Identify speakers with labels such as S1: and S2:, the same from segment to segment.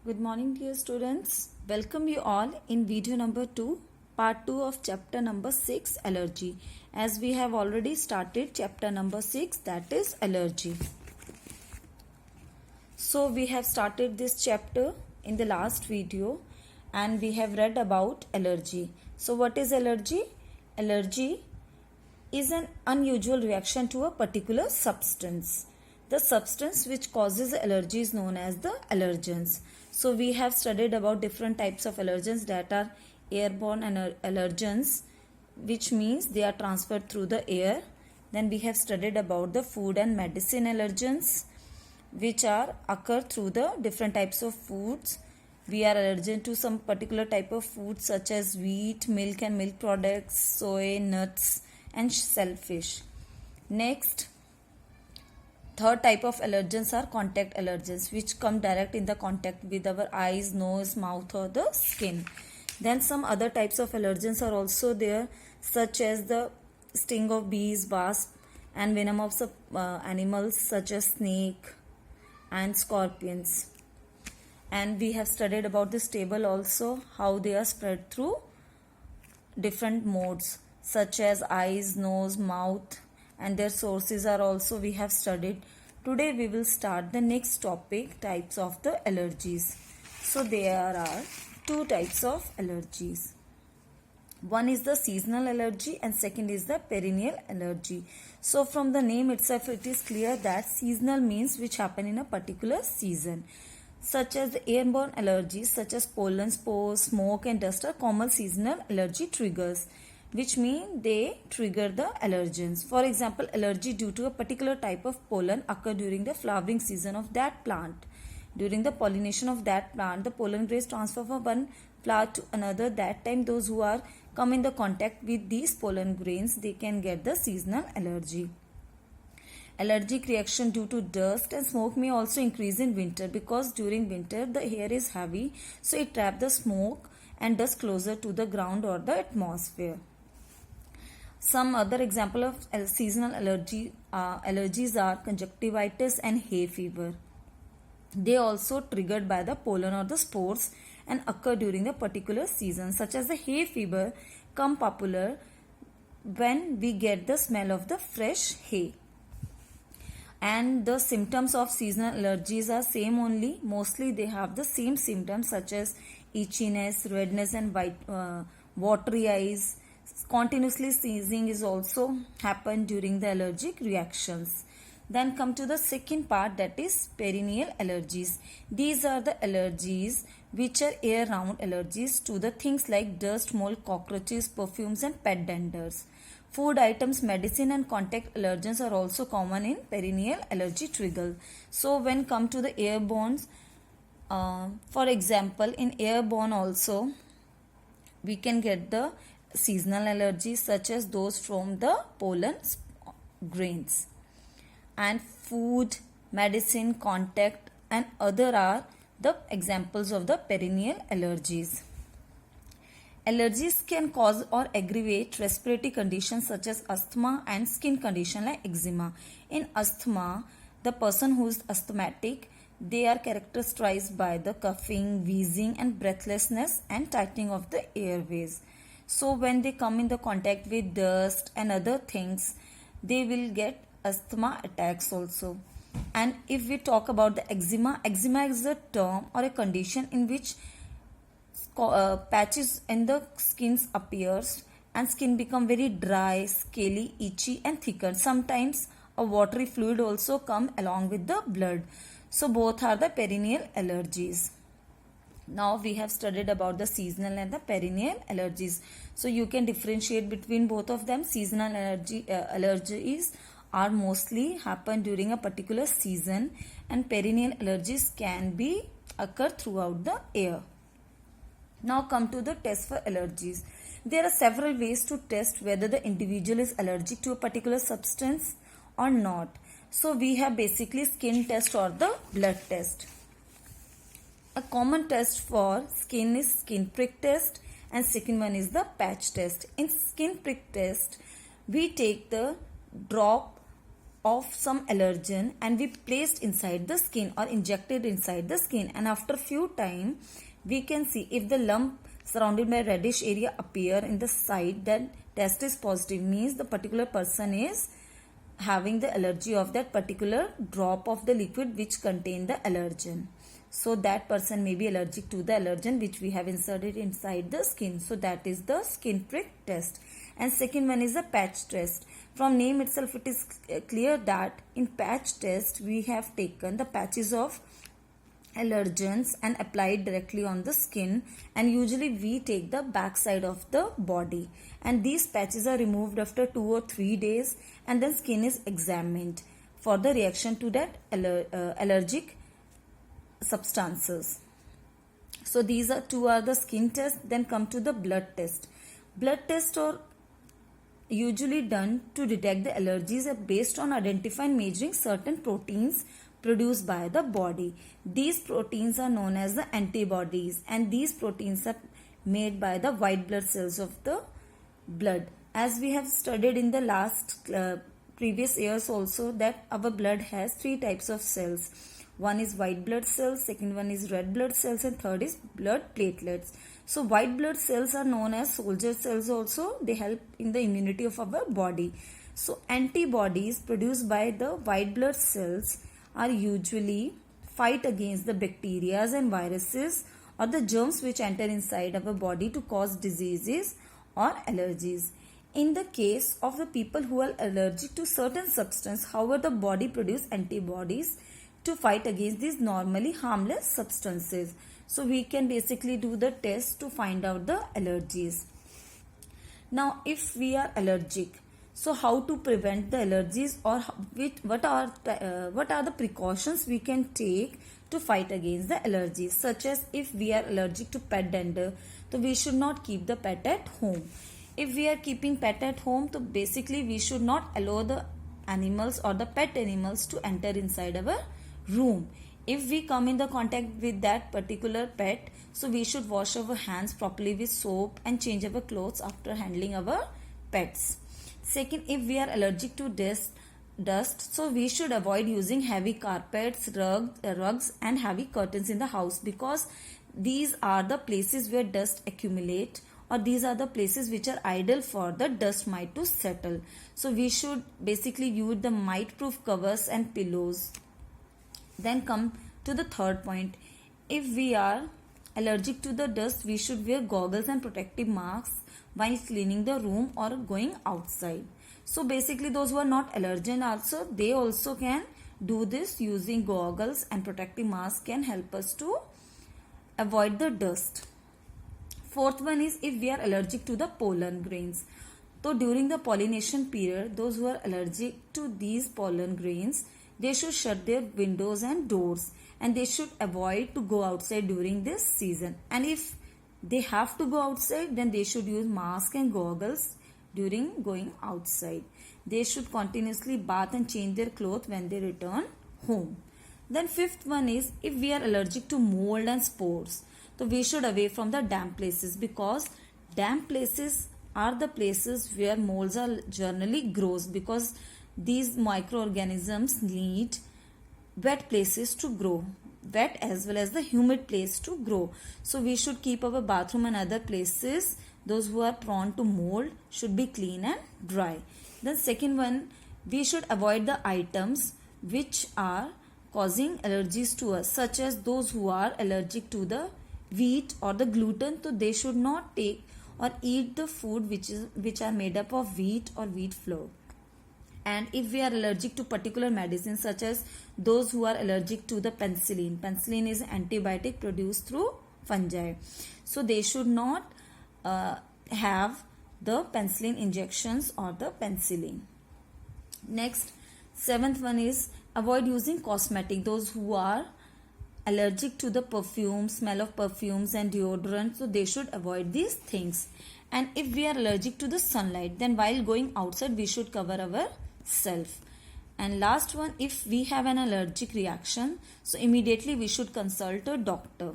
S1: Good morning, dear students. Welcome you all in video number 2, part 2 of chapter number 6, Allergy. As we have already started chapter number 6, that is Allergy. So we have started this chapter in the last video and we have read about allergy. So what is allergy? Allergy is an unusual reaction to a particular substance. The substance which causes allergy is known as the allergens. So we have studied about different types of allergens, that are airborne allergens, which means they are transferred through the air. Then we have studied about the food and medicine allergens, which occur through the different types of foods. We are allergic to some particular type of food such as wheat, milk and milk products, soy, nuts and shellfish. Next, third type of allergens are contact allergens, which come direct in the contact with our eyes, nose, mouth or the skin. Then some other types of allergens are also there, such as the sting of bees, wasp and venom of some animals such as snake and scorpions. And we have studied about this table also, how they are spread through different modes such as eyes, nose, mouth, and their sources are also we have studied. Today we will start the next topic, types of the allergies. So there are two types of allergies. One is the seasonal allergy and second is the perennial allergy. So from the name itself it is clear that seasonal means which happen in a particular season. Such as the airborne allergies such as pollen, spores, smoke and dust are common seasonal allergy triggers, which mean they trigger the allergens. For example, allergy due to a particular type of pollen occur during the flowering season of that plant. During the pollination of that plant, the pollen grains transfer from one flower to another. That time those who are come in the contact with these pollen grains, they can get the seasonal allergy. Allergic reaction due to dust and smoke may also increase in winter, because during winter the air is heavy, so it traps the smoke and dust closer to the ground or the atmosphere. Some other example of seasonal allergies are conjunctivitis and hay fever. They also triggered by the pollen or the spores and occur during the particular season, such as the hay fever come popular when we get the smell of the fresh hay. And the symptoms of seasonal allergies are same only. Mostly they have the same symptoms such as itchiness, redness and watery eyes. Continuously sneezing is also happen during the allergic reactions. Then come to the second part, that is perennial allergies. These are the allergies which are year-round allergies to the things like dust, mold, cockroaches, perfumes and pet danders. Food items, medicine and contact allergens are also common in perennial allergy trigger. So when come to the airborne, for example in airborne also we can get the seasonal allergies such as those from the pollen grains. And food, medicine, contact and other are the examples of the perennial allergies. Allergies can cause or aggravate respiratory conditions such as asthma and skin condition like eczema. In asthma, the person who is asthmatic, they are characterized by the coughing, wheezing and breathlessness and tightening of the airways. So when they come in the contact with dust and other things, they will get asthma attacks also. And if we talk about the eczema, eczema is a term or a condition in which patches in the skins appears and skin become very dry, scaly, itchy and thickened. Sometimes a watery fluid also come along with the blood. So both are the perennial allergies. Now we have studied about the seasonal and the perennial allergies. So you can differentiate between both of them. Seasonal allergies are mostly happen during a particular season and perennial allergies can be occur throughout the year. Now come to the test for allergies. There are several ways to test whether the individual is allergic to a particular substance or not. So we have basically skin test or the blood test. A common test for skin is skin prick test and second one is the patch test. In skin prick test, we take the drop of some allergen and we placed inside the skin or injected inside the skin, and after few time we can see if the lump surrounded by reddish area appear in the site, then test is positive, means the particular person is having the allergy of that particular drop of the liquid which contain the allergen. So that person may be allergic to the allergen which we have inserted inside the skin. So that is the skin prick test. And second one is the patch test. From name itself it is clear that in patch test we have taken the patches of allergens and applied directly on the skin, and usually we take the back side of the body, and these patches are removed after 2 or 3 days, and then skin is examined for the reaction to that allergic substances. So these are two are the skin test. Then come to the blood test. Blood tests are usually done to detect the allergies based on identifying measuring certain proteins produced by the body. These proteins are known as the antibodies, and these proteins are made by the white blood cells of the blood. As we have studied in the last previous years also, that our blood has 3 types of cells. One is white blood cells, second one is red blood cells, and third is blood platelets. So white blood cells are known as soldier cells also. They help in the immunity of our body. So antibodies produced by the white blood cells are usually fight against the bacteria and viruses or the germs which enter inside our body to cause diseases or allergies. In the case of the people who are allergic to certain substance, however, the body produces antibodies to fight against these normally harmless substances. So we can basically do the test to find out the allergies. Now if we are allergic, so how to prevent the allergies, or what are the precautions we can take to fight against the allergies, such as if we are allergic to pet dander, so we should not keep the pet at home. If we are keeping pet at home, so basically we should not allow the animals or the pet animals to enter inside our room. If we come in the contact with that particular pet, so we should wash our hands properly with soap and change our clothes after handling our pets. Second, if we are allergic to dust, so we should avoid using heavy carpets, rugs and heavy curtains in the house, because these are the places where dust accumulate, or these are the places which are ideal for the dust mite to settle. So we should basically use the mite proof covers and pillows. Then come to the third point. If we are allergic to the dust, we should wear goggles and protective masks while cleaning the room or going outside. So basically those who are not allergen also, they also can do this. Using goggles and protective masks can help us to avoid the dust. Fourth one is if we are allergic to the pollen grains. So during the pollination period, those who are allergic to these pollen grains, they should shut their windows and doors, and they should avoid to go outside during this season. And if they have to go outside, then they should use mask and goggles during going outside. They should continuously bath and change their clothes when they return home. Then fifth one is if we are allergic to mold and spores, so we should away from the damp places, because damp places are the places where molds are generally grows, because these microorganisms need wet places to grow, wet as well as the humid place to grow. So we should keep our bathroom and other places, those who are prone to mold, should be clean and dry. The second one, we should avoid the items which are causing allergies to us, such as those who are allergic to the wheat or the gluten. So they should not take or eat the food which are made up of wheat or wheat flour. And if we are allergic to particular medicines, such as those who are allergic to the penicillin. Penicillin is an antibiotic produced through fungi. So they should not have the penicillin injections or the penicillin. Next, seventh one is avoid using cosmetic. Those who are allergic to the perfume, smell of perfumes and deodorant, so they should avoid these things. And if we are allergic to the sunlight, then while going outside we should cover our self. And last one, if we have an allergic reaction, so immediately we should consult a doctor.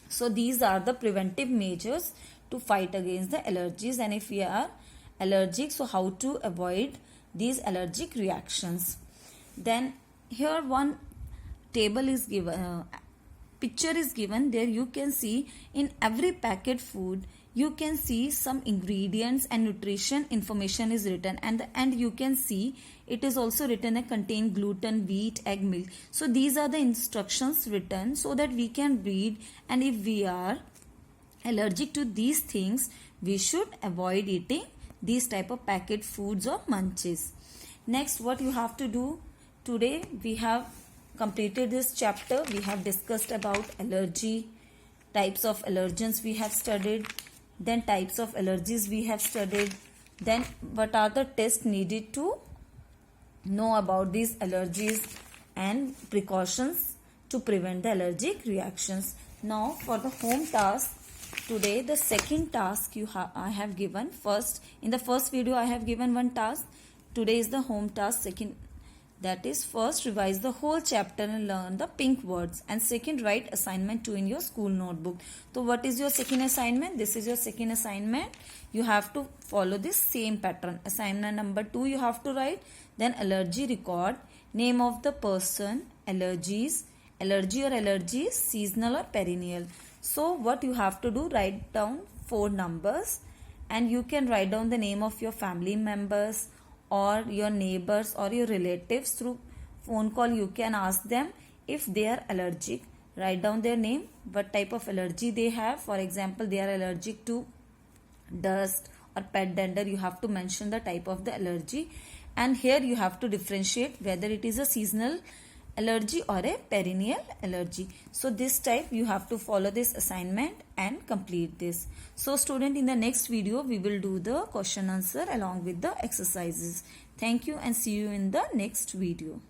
S1: So these are the preventive measures to fight against the allergies. And if we are allergic, so how to avoid these allergic reactions. Then here one table is given, picture is given. There you can see in every packet food you can see some ingredients and nutrition information is written, and you can see it is also written that contain gluten, wheat, egg, milk. So these are the instructions written so that we can read, and if we are allergic to these things we should avoid eating these type of packet foods or munches. Next, what you have to do, today we have completed this chapter. We have discussed about allergy, types of allergens we have studied, then types of allergies we have studied, then what are the tests needed to know about these allergies and precautions to prevent the allergic reactions. Now for the home task, today the second task I have given. First, in the first video I have given one task. Today is the home task second, that is first revise the whole chapter and learn the pink words, and second write assignment 2 in your school notebook. So what is your second assignment? This is your second assignment. You have to follow this same pattern. Assignment number 2 you have to write, then allergy record, name of the person, allergies, allergy or allergies, seasonal or perennial. So what you have to do, write down 4 numbers, and you can write down the name of your family members or your neighbors or your relatives. Through phone call you can ask them if they are allergic. Write down their name, what type of allergy they have. For example, they are allergic to dust or pet dander, you have to mention the type of the allergy, and here you have to differentiate whether it is a seasonal allergy or a perennial allergy. So this type you have to follow this assignment and complete this. So student, in the next video we will do the question answer along with the exercises. Thank you and see you in the next video.